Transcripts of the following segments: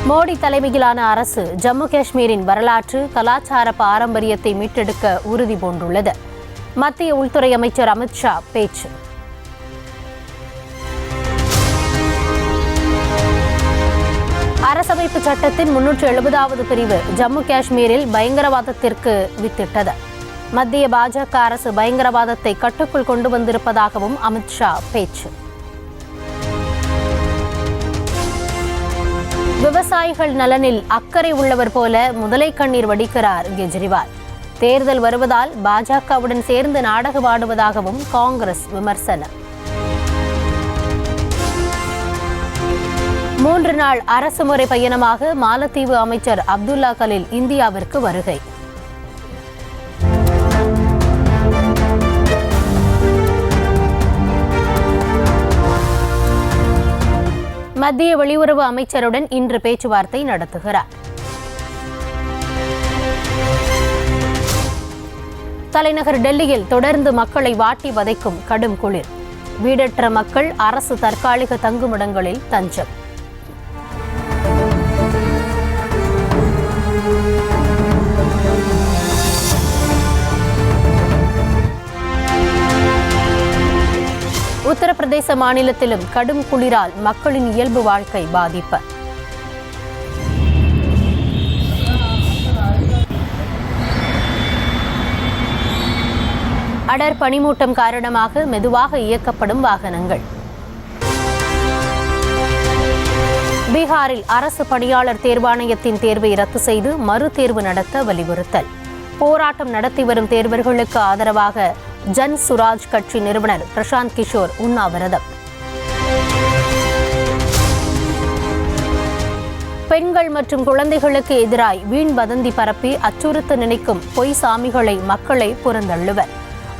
மோடி தலைமையிலான அரசு ஜம்மு காஷ்மீரின் வரலாற்று கலாச்சார பாரம்பரியத்தை மீட்டெடுக்க உறுதி பூண்டுள்ளது. மத்திய உள்துறை அமைச்சர் அமித் ஷா பேச்சு. அரசமைப்பு சட்டத்தின் 370வது பிரிவு ஜம்மு காஷ்மீரில் பயங்கரவாதத்திற்கு வித்திட்டது. மத்திய பாஜக அரசு பயங்கரவாதத்தை கட்டுக்குள் கொண்டு வந்திருப்பதாகவும் அமித் ஷா பேச்சு. விவசாயிகள் நலனில் அக்கறை உள்ளவர் போல முதலை கண்ணீர் வடிக்கிறார் கெஜ்ரிவால். தேர்தல் வருவதால் பாஜகவுடன் சேர்ந்து நாடகமாடுவதாகவும் காங்கிரஸ் விமர்சனம். 3 நாள் அரசுமுறை பயணமாக மாலத்தீவு அமைச்சர் அப்துல்லா கலீல் இந்தியாவிற்கு வருகை. மத்திய வெளியுறவு அமைச்சருடன் இன்று பேச்சுவார்த்தை நடத்துகிறார். தலைநகர் டெல்லியில் தொடர்ந்து மக்களை வாட்டி வதைக்கும் கடும் குளிர். வீடற்ற மக்கள் அரசு தற்காலிக தங்குமிடங்களில் தஞ்சம். உத்தரப்பிரதேச மாநிலத்திலும் கடும் குளிரால் மக்களின் இயல்பு வாழ்க்கை பாதிப்பு. அடர் பனிமூட்டம் காரணமாக மெதுவாக இயக்கப்படும் வாகனங்கள். பீகாரில் அரசு பணியாளர் தேர்வாணையத்தின் தேர்வை ரத்து செய்து மறுதேர்வு நடத்த வலியுறுத்தல். போராட்டம் நடத்தி வரும் தேர்வர்களுக்கு ஆதரவாக ஜன் சுராஜ் கட்சி நிறுவனர் பிரசாந்த் கிஷோர் உண்ணாவிரதம். பெண்கள் மற்றும் குழந்தைகளுக்கு எதிராய் வீண் வதந்தி பரப்பி அச்சுறுத்த நினைக்கும் பொய் சாமிகளை மக்களை புறந்தள்ளுவர்.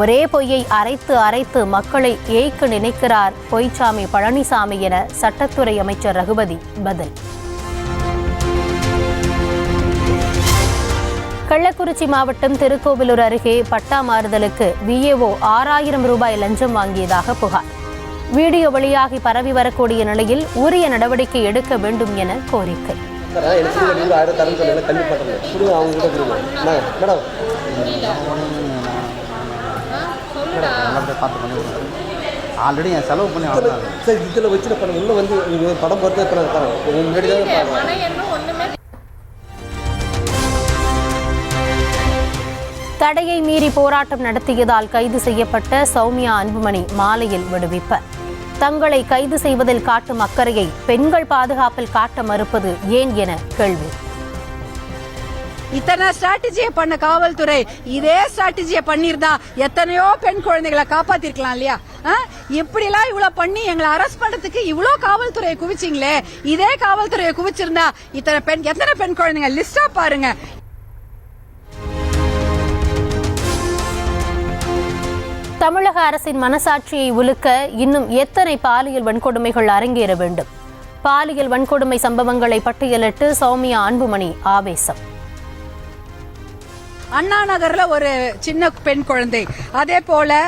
ஒரே பொய்யை அரைத்து அரைத்து மக்களை ஏய்க்க நினைக்கிறார் பொய்ச்சாமி பழனிசாமி என சட்டத்துறை அமைச்சர் ரகுபதி பதில். கள்ளக்குறிச்சி மாவட்டம் திருக்கோவிலூர் அருகே பட்டா மாறுதலுக்கு விஏஓ 6000 ரூபாய் லஞ்சம் வாங்கியதாக புகார். வீடியோ வெளியாகி பரவி வரக்கூடிய நிலையில் உரிய நடவடிக்கை எடுக்க வேண்டும் என கோரிக்கை. ஆல்ரெடி என் செலவு பண்ணி சார் இதில் வச்சுட்டு பண்ண உள்ள வந்து படம் பொறுத்து தடையை மீறி போராட்டம் நடத்தியதால் கைது செய்யப்பட்ட சௌமியா அன்புமணி மாலையில் விடுவிப்பு. தங்களை கைது செய்வதில் காட்டும் அக்கறையை பெண்கள் பாதுகாப்பில் காட்ட மறுப்பது ஏன் என கேள்வி. இத்தனை ஸ்ட்ராட்டஜியை பண்ண காவல்துறை இதே ஸ்ட்ராட்டஜியை பண்ணிருந்தா எத்தனையோ பெண் குழந்தைகளை காப்பாத்திருக்கலாம் இல்லையா? இப்படி எல்லாம் இவ்வளவு பண்ணி எங்களை அரெஸ்ட் பண்றதுக்கு இவ்வளவு காவல்துறையை குவிச்சிங்களே, இதே காவல்துறையை குவிச்சிருந்தா எத்தனை பெண் குழந்தைங்க லிஸ்டா பாருங்க. தமிழக அரசின் மனசாட்சியை உலுக்க இன்னும் எத்தனை பாலியல் வன்கொடுமைகள் அரங்கேற வேண்டும்? பாலியல் வன்கொடுமை சம்பவங்களை பட்டியலிட்டு சௌமியா அன்புமணி ஆவேசம். அண்ணா நகர்ல ஒரு சின்ன பெண் குழந்தை, அதே போல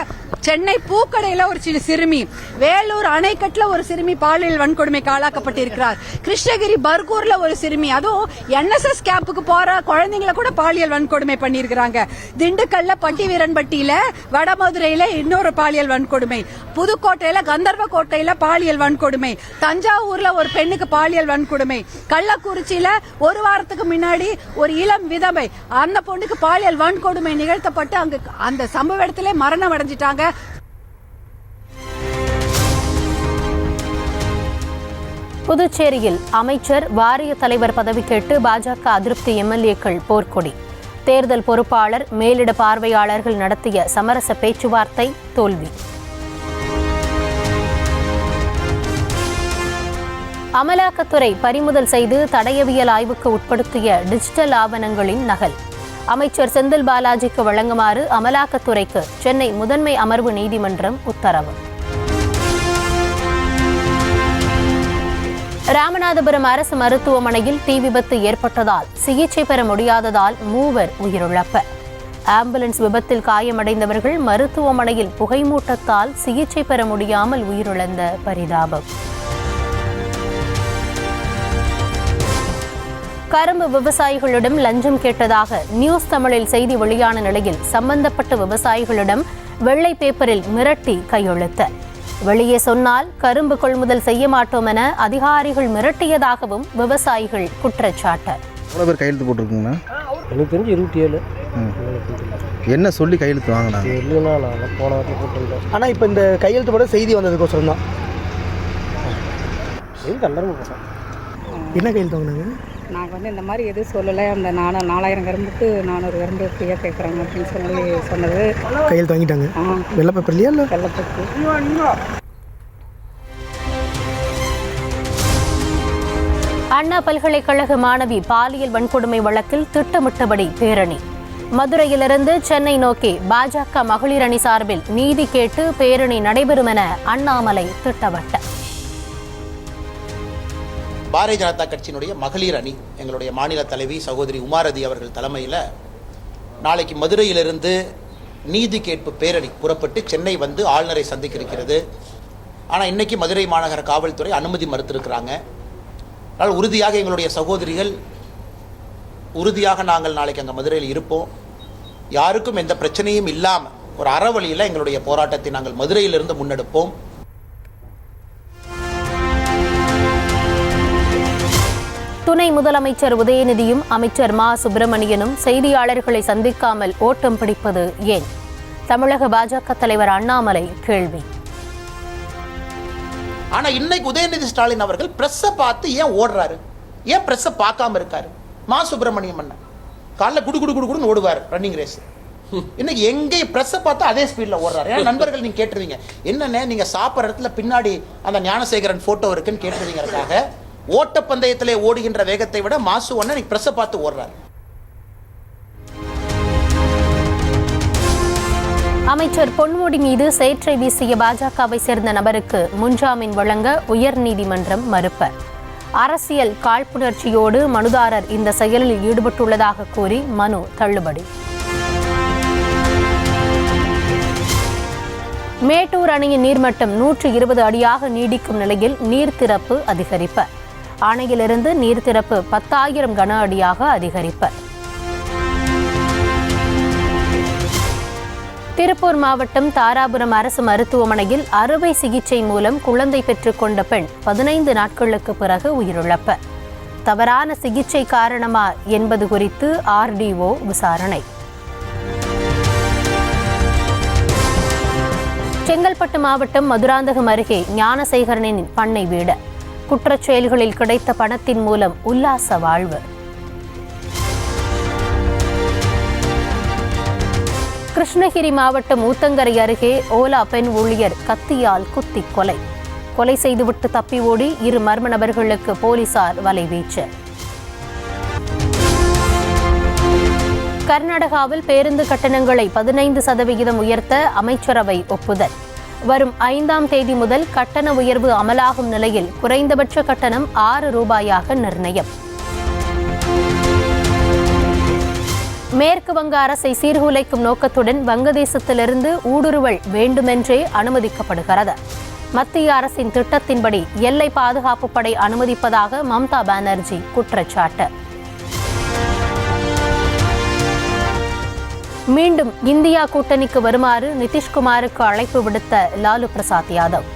சென்னை பூக்கடையில ஒரு சின்ன சிறுமி, வேலூர் அணைக்கட்டுல ஒரு சிறுமி பாலியல் வன்கொடுமைக்கு ஆளாக்கப்பட்டிருக்கிறார். கிருஷ்ணகிரி பர்கூர்ல ஒரு சிறுமி, அதுவும் NSS கேம்புக்கு போற குழந்தைங்களை கூட பாலியல் வன்கொடுமை பண்ணிருக்கிறாங்க. திண்டுக்கல்ல பட்டிவீரன்பட்டியில, வடமதுரையில இன்னொரு பாலியல் வன்கொடுமை, புதுக்கோட்டையில கந்தர்வ கோட்டையில பாலியல் வன்கொடுமை, தஞ்சாவூர்ல ஒரு பெண்ணுக்கு பாலியல் வன்கொடுமை, கள்ளக்குறிச்சியில ஒரு வாரத்துக்கு முன்னாடி ஒரு இளம் விதவை, அந்த பொண்ணுக்கு பாலியல் வன்கொடுமை நிகழ்த்தப்பட்டு அங்க அந்த சம்பவ இடத்திலே மரணம் அடைஞ்சிட்டாங்க. புதுச்சேரியில் அமைச்சர் வாரிய தலைவர் பதவி கேட்டு பாஜக அதிருப்தி MLAக்கள் போர்க்கொடி. தேர்தல் பொறுப்பாளர் மேலிட பார்வையாளர்கள் நடத்திய சமரச பேச்சுவார்த்தை தோல்வி. அமலாக்கத்துறை பறிமுதல் செய்து தடயவியல் ஆய்வுக்கு உட்படுத்திய டிஜிட்டல் ஆவணங்களின் நகல். அமைச்சர் செந்தில் பாலாஜிக்கு வழங்குமாறு அமலாக்கத்துறைக்கு சென்னை முதன்மை அமர்வு நீதிமன்றம் உத்தரவு. ராமநாதபுரம் அரசு மருத்துவமனையில் தீ விபத்து ஏற்பட்டதால் சிகிச்சை பெற முடியாததால் 3 உயிரிழப்பு. ஆம்புலன்ஸ் விபத்தில் காயமடைந்தவர்கள் மருத்துவமனையில் புகைமூட்டத்தால் சிகிச்சை பெற முடியாமல் உயிரிழந்த பரிதாபம். கரும்பு விவசாயிகளிடம் லஞ்சம் கேட்டதாக நியூஸ் தமிழில் செய்தி வெளியான நிலையில் சம்பந்தப்பட்ட விவசாயிகளிடம் வெள்ளை பேப்பரில் மிரட்டி கையெழுத்து. வெளியே சொன்னால் கரும்பு கொள்முதல் செய்ய மாட்டோம் என அதிகாரிகள் மிரட்டியதாகவும் விவசாயிகள் குற்றச்சாட்டு. எவ்வளோ பேர் கையெழுத்து போட்டிருக்குங்கண்ணா? எனக்கு தெரிஞ்சு 27. என்ன சொல்லி கையெழுத்து வாங்கினாங்க? இல்லைண்ணா நான் போன வாரத்தில் போட்டுருந்தேன். ஆனால் இப்போ இந்த கையெழுத்து போட செய்தி வந்ததுக்கோசரம் தான். செய்தி எல்லாரும் போட்டேன். என்ன கையெழுத்து வாங்கினாங்க? நாங்கள் வந்து இந்த மாதிரி எதுவும் சொல்லலை. அந்த 4000 கரும்புக்கு 400 கரும்பு ஃப்ரீயாக கேட்குறாங்க அப்படின்னு சொன்னது கையெழுத்து வாங்கிட்டாங்க. வெள்ளை பேப்பர்லையா இல்லை வெள்ளப்பட்டு. அண்ணா பல்கலைக்கழக மாணவி பாலியல் வன்கொடுமை வழக்கில் திட்டமிட்டபடி பேரணி. மதுரையிலிருந்து சென்னை நோக்கி பாஜக மகளிர் அணி சார்பில் நீதி கேட்டு பேரணி நடைபெறும் என அண்ணாமலை திட்டவட்டம். பாரதிய ஜனதா கட்சியினுடைய மகளிர் அணி எங்களுடைய மாநில தலைவி சகோதரி உமாரதி அவர்கள் தலைமையில் நாளைக்கு மதுரையிலிருந்து நீதி கேட்பு பேரணி புறப்பட்டு சென்னை வந்து ஆளுநரை சந்திக்க இருக்கிறது. ஆனால் இன்னைக்கு மதுரை மாநகர காவல்துறை அனுமதி மறுத்திருக்கிறாங்க. அதனால் உறுதியாக எங்களுடைய சகோதரிகள் உறுதியாக நாங்கள் நாளைக்கு அங்கே மதுரையில் இருப்போம். யாருக்கும் எந்த பிரச்சனையும் இல்லாமல் ஒரு அறவழியில் எங்களுடைய போராட்டத்தை நாங்கள் மதுரையிலிருந்து முன்னெடுப்போம். துணை முதலமைச்சர் உதயநிதியும் அமைச்சர் மா சுப்பிரமணியனும் செய்தியாளர்களை சந்திக்காமல் ஓட்டம் பிடிப்பது ஏன்? தமிழக பாஜக தலைவர் அண்ணாமலை கேள்வி. ஆனா இன்னைக்கு உதயநிதி ஸ்டாலின் அவர்கள் பிரஸ்ஸை பார்த்து ஏன் ஓடுறாரு? ஏன் பிரஸ்ஸை பார்க்காம இருக்காரு? மா சுப்பிரமணியம் அண்ணன் காலைல குடு குடு குடு குடுன்னு ஓடுவார் ரன்னிங் ரேஸ். இன்னைக்கு எங்கேயும் பிரஸ்ஸை பார்த்து அதே ஸ்பீட்ல ஓடுறாரு. ஏன்னா நண்பர்கள் நீங்க கேட்டுருவீங்க, என்னென்ன நீங்க சாப்பிட்ற இடத்துல பின்னாடி அந்த ஞானசேகரன் போட்டோ இருக்குன்னு கேட்டுருவீங்கிறதுக்காக ஓட்டப்பந்தயத்திலே ஓடுகின்ற வேகத்தை விட மாசு ஒன்னு நீங்க பிரஸ்ஸை பார்த்து ஓடுறாரு. அமைச்சர் பொன்முடி மீது சேற்றை வீசிய பாஜகவை சேர்ந்த நபருக்கு முன்ஜாமீன் வழங்க உயர்நீதிமன்றம் மறுப்பு. அரசியல் காழ்ப்புணர்ச்சியோடு மனுதாரர் இந்த செயலில் ஈடுபட்டுள்ளதாக கூறி மனு தள்ளுபடி. மேட்டூர் அணையின் நீர்மட்டம் 120 அடியாக நீடிக்கும் நிலையில் நீர் திறப்பு அதிகரிப்பு. அணையிலிருந்து நீர் திறப்பு 10,000 கன அடியாக அதிகரிப்பு. திருப்பூர் மாவட்டம் தாராபுரம் அரசு மருத்துவமனையில் அறுவை சிகிச்சை மூலம் குழந்தை பெற்றுக்கொண்ட பெண் 15 நாட்களுக்கு பிறகு உயிரிழப்பு. தவறான சிகிச்சை காரணமா என்பது குறித்து RDO விசாரணை. செங்கல்பட்டு மாவட்டம் மதுராந்தகம் அருகே ஞானசேகரனின் பண்ணை வீடு. குற்றச்செயல்களில் கிடைத்த பணத்தின் மூலம் உல்லாச வாழ்வு. கிருஷ்ணகிரி மாவட்டம் ஊத்தங்கரை அருகே ஓலா பெண் ஊழியர் கத்தியால் குத்தி கொலை. கொலை செய்துவிட்டு தப்பி ஓடி 2 மர்ம நபர்களுக்கு போலீசார் வலைவீச்சு. கர்நாடகாவில் பேருந்து கட்டணங்களை 15% உயர்த்த அமைச்சரவை ஒப்புதல். வரும் 5ஆம் தேதி முதல் கட்டண உயர்வு அமலாகும் நிலையில் குறைந்தபட்ச கட்டணம் 6 ரூபாயாக நிர்ணயம். மேற்கு வங்க அரசை சீர்குலைக்கும் நோக்கத்துடன் வங்கதேசத்திலிருந்து ஊடுருவல் வேண்டுமென்றே அனுமதிக்கப்படுகிறது. மத்திய அரசின் திட்டத்தின்படி எல்லை பாதுகாப்பு படை அனுமதிப்பதாக மம்தா பானர்ஜி குற்றச்சாட்டு. மீண்டும் இந்தியா கூட்டணிக்கு வருமாறு நிதிஷ்குமாருக்கு அழைப்பு விடுத்த லாலு பிரசாத் யாதவ்.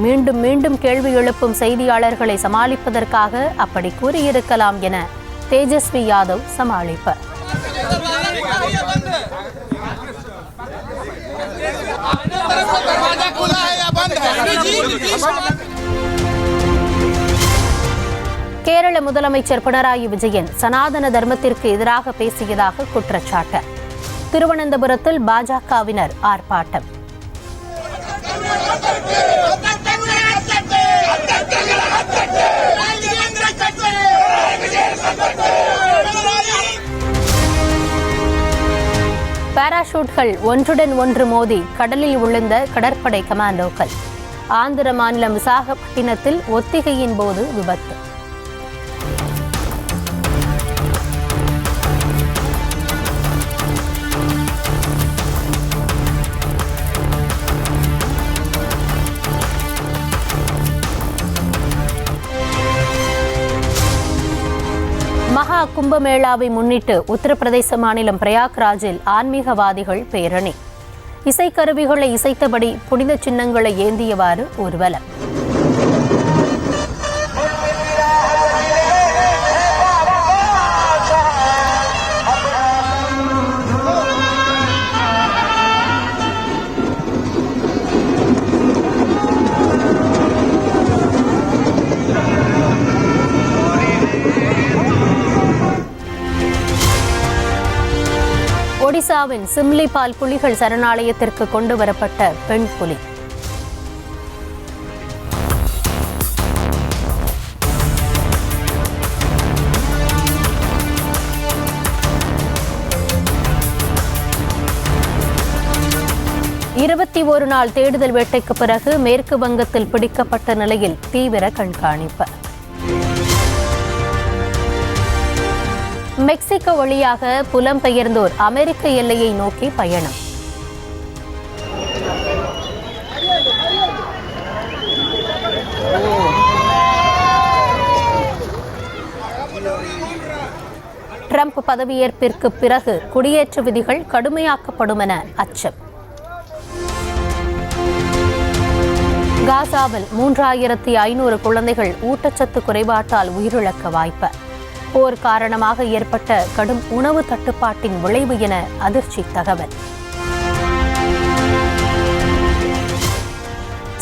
மீண்டும் மீண்டும் கேள்வி எழுப்பும் செய்தியாளர்களை சமாளிப்பதற்காக அப்படி கூறியிருக்கலாம் என தேஜஸ்வி யாதவ் சமாளிப்பு. கேரள முதலமைச்சர் பினராயி விஜயன் சனாதன தர்மத்திற்கு எதிராக பேசியதாக குற்றச்சாட்டு. திருவனந்தபுரத்தில் பாஜகவினர் ஆர்ப்பாட்டம். பாராசூட்கள் ஒன்றுடன் ஒன்று மோதி கடலில் விழுந்த கடற்படை கமாண்டோக்கள். ஆந்திர மாநிலம் விசாகப்பட்டினத்தில் ஒத்திகையின் போது விபத்து. மகா கும்பமேளாவை முன்னிட்டு உத்தரப்பிரதேச மாநிலம் பிரயாக்ராஜில் ஆன்மீகவாதிகள் பேரணி. இசைக்கருவிகளை இசைத்தபடி புனித சின்னங்களை ஏந்தியவாறு ஊர்வலம். ஒடிசாவின் சிம்லிபால் புலிகள் சரணாலயத்திற்கு கொண்டு வரப்பட்ட பெண் புலி. இருபத்தி ஒரு நாள் தேடுதல் வேட்டைக்கு பிறகு மேற்கு வங்கத்தில் பிடிக்கப்பட்ட நிலையில் தீவிர கண்காணிப்பு. மெக்சிகோ வழியாக புலம்பெயர்ந்தோர் அமெரிக்க எல்லையை நோக்கி பயணம். ட்ரம்ப் பதவியேற்பிற்கு பிறகு குடியேற்ற விதிகள் கடுமையாக்கப்படும் என அச்சம். காசாவில் 3500 குழந்தைகள் ஊட்டச்சத்து குறைபாட்டால் உயிரிழக்க வாய்ப்பு. போர் காரணமாக ஏற்பட்ட கடும் உணவு தட்டுப்பாட்டின் விளைவு என அதிர்ச்சி தகவல்.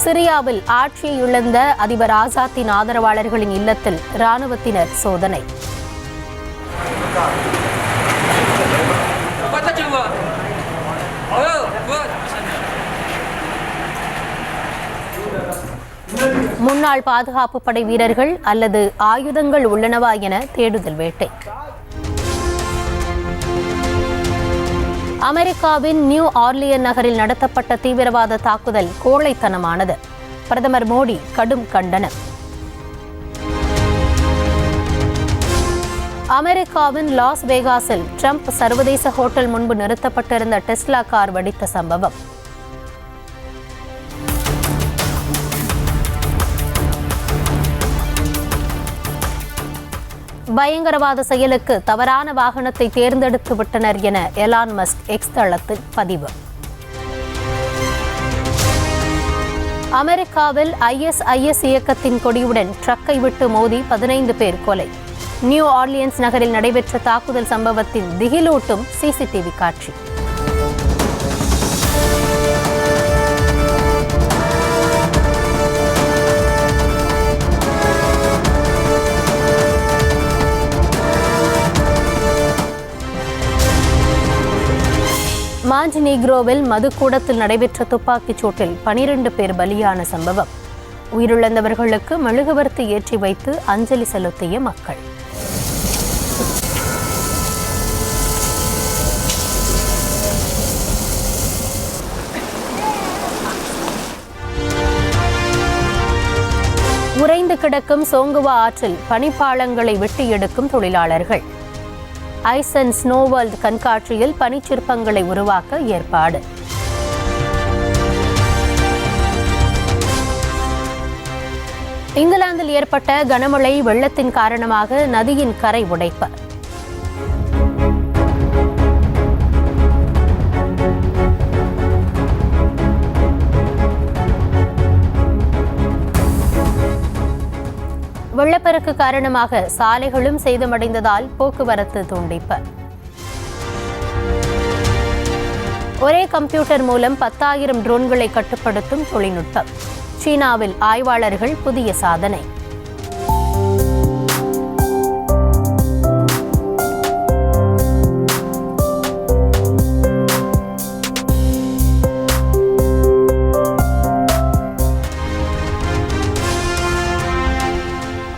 சிரியாவில் ஆட்சியை இழந்த அதிபர் ஆசாத்தின் ஆதரவாளர்களின் இல்லத்தில் இராணுவத்தினர் சோதனை. முன்னாள் பாதுகாப்பு படை வீரர்கள் அல்லது ஆயுதங்கள் உள்ளனவா என தேடுதல் வேட்டை. அமெரிக்காவின் நியூ ஆர்லியன் நகரில் நடத்தப்பட்ட தீவிரவாத தாக்குதல் கோழைத்தனமானது. பிரதமர் மோடி கடும் கண்டனம். அமெரிக்காவின் லாஸ் வேகாஸில் ட்ரம்ப் சர்வதேச ஹோட்டல் முன்பு நிறுத்தப்பட்டிருந்த டெஸ்லா கார் வெடித்த சம்பவம். பயங்கரவாத செயலுக்கு தவறான வாகனத்தை தேர்ந்தெடுத்து விட்டனர் என எலான் மஸ்க் எக்ஸ் தளத்தில் பதிவு. அமெரிக்காவில் ISIS இயக்கத்தின் கொடியுடன் ட்ரக்கை விட்டு மோதி 15 பேர் கொலை. நியூ ஆர்லியன்ஸ் நகரில் நடைபெற்ற தாக்குதல் சம்பவத்தின் திகிலூட்டும் CCTV காட்சி. மாண்டினீக்ரோவில் மதுக்கூடத்தில் நடைபெற்ற துப்பாக்கிச் சூட்டில் 12 பேர் பலியான சம்பவம். உயிரிழந்தவர்களுக்கு மெழுகுவர்த்தி ஏற்றி வைத்து அஞ்சலி செலுத்திய மக்கள். உறைந்து கிடக்கும் சோங்குவா ஆற்றில் பனிப்பாளங்களை வெட்டி எடுக்கும் தொழிலாளர்கள். ஐஸ் அண்ட் ஸ்னோ வேர்ல்ட் கண்காட்சியில் பனிச்சிற்பங்களை உருவாக்க ஏற்பாடு. இங்கிலாந்தில் ஏற்பட்ட கனமழை வெள்ளத்தின் காரணமாக நதியின் கரை உடைப்பு. வெள்ளப்பெருக்கு காரணமாக சாலைகளும் சேதமடைந்ததால் போக்குவரத்து துண்டிப்பு. ஒரே கம்ப்யூட்டர் மூலம் 10,000 ட்ரோன்களை கட்டுப்படுத்தும் தொழில்நுட்பம். சீனாவில் ஆய்வாளர்கள் புதிய சாதனை.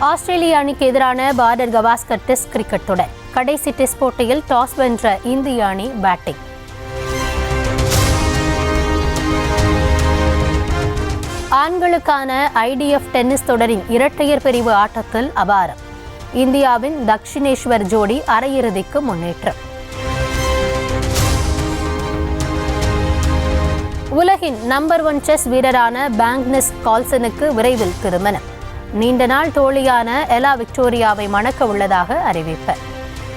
ஆஸ்திரேலிய அணிக்கு எதிரான பார்டர் கவாஸ்கர் டெஸ்ட் கிரிக்கெட் தொடர். கடைசி டெஸ்ட் போட்டியில் டாஸ் வென்ற இந்திய அணி பேட்டிங். ஆண்களுக்கான IDF டென்னிஸ் தொடரின் இரட்டையர் பிரிவு ஆட்டத்தில் அபாரம். இந்தியாவின் தக்ஷினேஸ்வர் ஜோடி அரையிறுதிக்கு முன்னேற்றம். உலகின் நம்பர் 1 செஸ் வீரரான மேக்னஸ் கால்சனுக்கு விரைவில் திருமணம். நீண்ட நாள் தோழியான எலா விக்டோரியாவை மணக்க உள்ளதாக அறிவிப்பு.